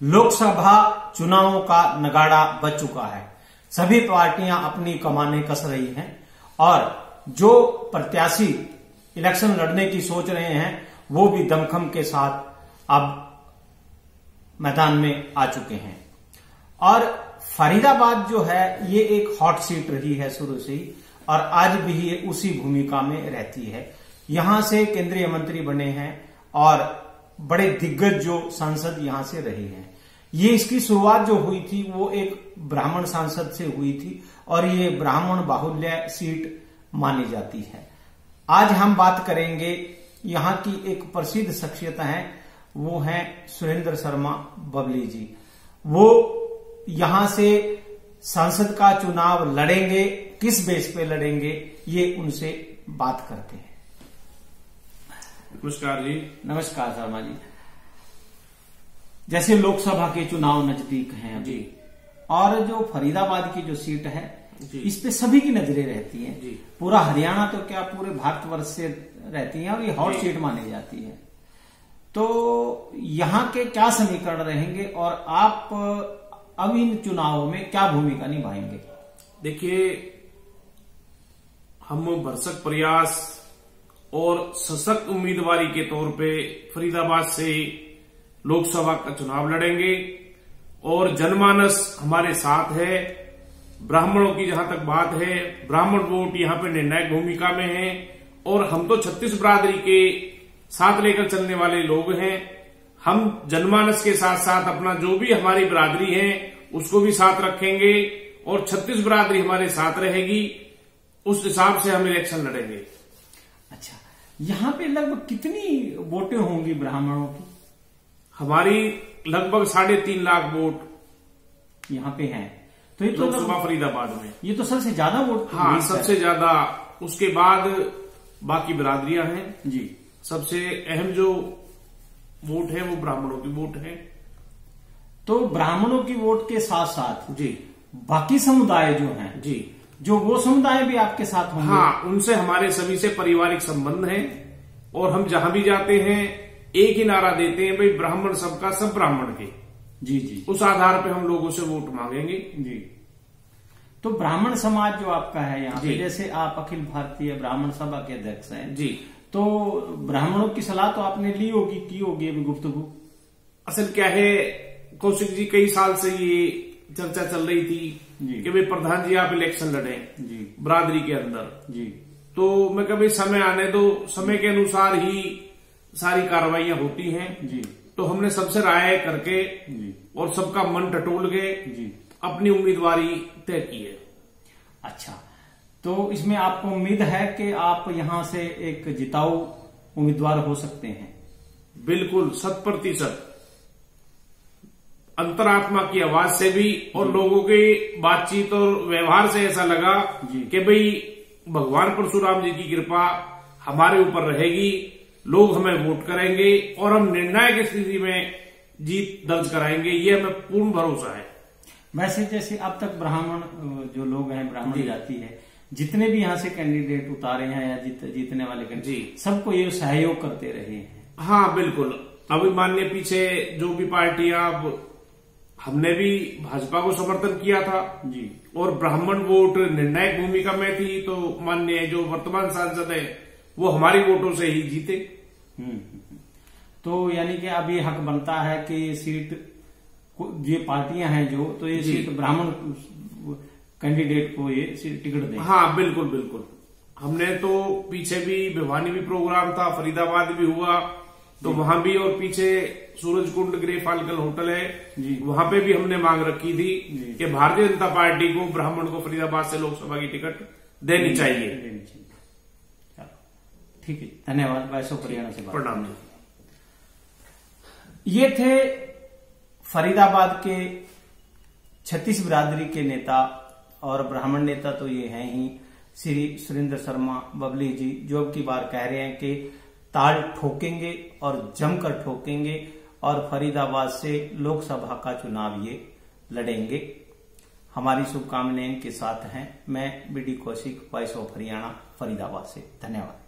लोकसभा चुनावों का नगाड़ा बज चुका है। सभी पार्टियां अपनी कमाने कस रही हैं और जो प्रत्याशी इलेक्शन लड़ने की सोच रहे हैं वो भी दमखम के साथ अब मैदान में आ चुके हैं। और फरीदाबाद जो है ये एक हॉट सीट रही है शुरू से ही और आज भी ये उसी भूमिका में रहती है। यहां से केंद्रीय मंत्री बने हैं और बड़े दिग्गज जो सांसद यहां से रहे हैं। ये इसकी शुरुआत जो हुई थी वो एक ब्राह्मण सांसद से हुई थी और ये ब्राह्मण बाहुल्य सीट मानी जाती है। आज हम बात करेंगे यहाँ की एक प्रसिद्ध शख्सियत है, वो है सुरेंद्र शर्मा बबली जी। वो यहां से सांसद का चुनाव लड़ेंगे, किस बेस पे लड़ेंगे ये उनसे बात करते हैं। नमस्कार जी। नमस्कार शर्मा जी। जैसे लोकसभा के चुनाव नजदीक हैं जी, और जो फरीदाबाद की जो सीट है जी, इस पे सभी की नजरें रहती हैं जी। पूरा हरियाणा तो क्या पूरे भारतवर्ष से रहती हैं और ये हॉट सीट मानी जाती है। तो यहाँ के क्या समीकरण रहेंगे और आप अब इन चुनावों में क्या भूमिका निभाएंगे? देखिए, हम भरसक प्रयास और सशक्त उम्मीदवारी के तौर पे फरीदाबाद से लोकसभा का चुनाव लड़ेंगे और जनमानस हमारे साथ है। ब्राह्मणों की जहां तक बात है, ब्राह्मण वोट यहां पे निर्णायक भूमिका में है और हम तो 36 बिरादरी के साथ लेकर चलने वाले लोग हैं। हम जनमानस के साथ साथ अपना जो भी हमारी बिरादरी है उसको भी साथ रखेंगे और 36 बिरादरी हमारे साथ रहेगी, उस हिसाब से हम इलेक्शन लड़ेंगे। अच्छा, यहाँ पे लगभग कितनी वोटें होंगी ब्राह्मणों की? हमारी लगभग 3.5 लाख वोट यहाँ पे हैं। तो ये तो लोकसभा फरीदाबाद में ये तो सबसे ज्यादा वोट। हाँ, सबसे ज्यादा। उसके बाद बाकी बिरादरियां हैं जी। सबसे अहम जो वोट है वो ब्राह्मणों की वोट है। तो ब्राह्मणों की वोट के साथ साथ जी बाकी समुदाय जो हैं जी, जो वो समुदाय भी आपके साथ होंगे? हाँ, उनसे हमारे सभी से पारिवारिक संबंध है और हम जहां भी जाते हैं एक ही नारा देते हैं, भाई ब्राह्मण सबका, सब ब्राह्मण के। जी जी। उस आधार पे हम लोगों से वोट मांगेंगे। जी। तो ब्राह्मण समाज जो आपका है यहाँ पे, जी। जैसे आप अखिल भारतीय ब्राह्मण सभा के अध्यक्ष हैं जी, तो ब्राह्मणों की सलाह तो आपने ली होगी, की होगी अभी गुफ्तगू? असल क्या है कौशिक जी, कई साल से ये चर्चा चल रही थी जी कि भाई प्रधान जी आप इलेक्शन लड़े जी बिरादरी के अंदर। जी। तो मैं कभी समय आने दो, समय के अनुसार ही सारी कार्रवाइयां होती हैं। जी। तो हमने सबसे राय करके जी और सबका मन टटोल के जी अपनी उम्मीदवारी तय की है। अच्छा, तो इसमें आपको उम्मीद है कि आप यहाँ से एक जिताऊ उम्मीदवार हो सकते हैं? बिल्कुल 100%। अंतरात्मा की आवाज से भी और लोगों के बातचीत और व्यवहार से ऐसा लगा कि भाई भगवान परशुराम जी की कृपा हमारे ऊपर रहेगी, लोग हमें वोट करेंगे और हम निर्णायक स्थिति में जीत दर्ज कराएंगे, ये हमें पूर्ण भरोसा है। वैसे जैसे अब तक ब्राह्मण जो लोग हैं, ब्राह्मण जाति है, जितने भी यहाँ से कैंडिडेट उतारे हैं या जीतने वाले कैंडिडेट, सबको ये सहयोग करते रहे हैं। हाँ बिल्कुल। अभी माननीय पीछे जो भी पार्टियां, हमने भी भाजपा को समर्थन किया था जी और ब्राह्मण वोट निर्णायक भूमिका में थी, तो माननीय जो वर्तमान सांसद है वो हमारी वोटों से ही जीते। तो यानी कि अब ये हक बनता है कि सीट ये पार्टियां हैं जो, तो ये सीट ब्राह्मण कैंडिडेट को ये सीट टिकट दें। हाँ बिल्कुल बिल्कुल। हमने तो पीछे भी भिवानी भी प्रोग्राम था, फरीदाबाद भी हुआ, तो वहां भी, और पीछे सूरजकुंड ग्रे फाल्कन होटल है वहां पे भी हमने मांग रखी थी कि भारतीय जनता पार्टी को ब्राह्मण को फरीदाबाद से लोकसभा की टिकट देनी चाहिए। चलो ठीक है, धन्यवाद। वैसे हरियाणा से प्रणाम। ये थे फरीदाबाद के 36 बिरादरी के नेता और ब्राह्मण नेता तो ये हैं ही, श्री सुरेंद्र शर्मा बबली जी, जो अब की बार कह रहे हैं कि ताल ठोकेंगे और जमकर ठोकेंगे और फरीदाबाद से लोकसभा का चुनाव ये लड़ेंगे। हमारी शुभकामनाएं के साथ हैं। मैं B D Kaushik, voice of Haryana, Faridabad से। धन्यवाद।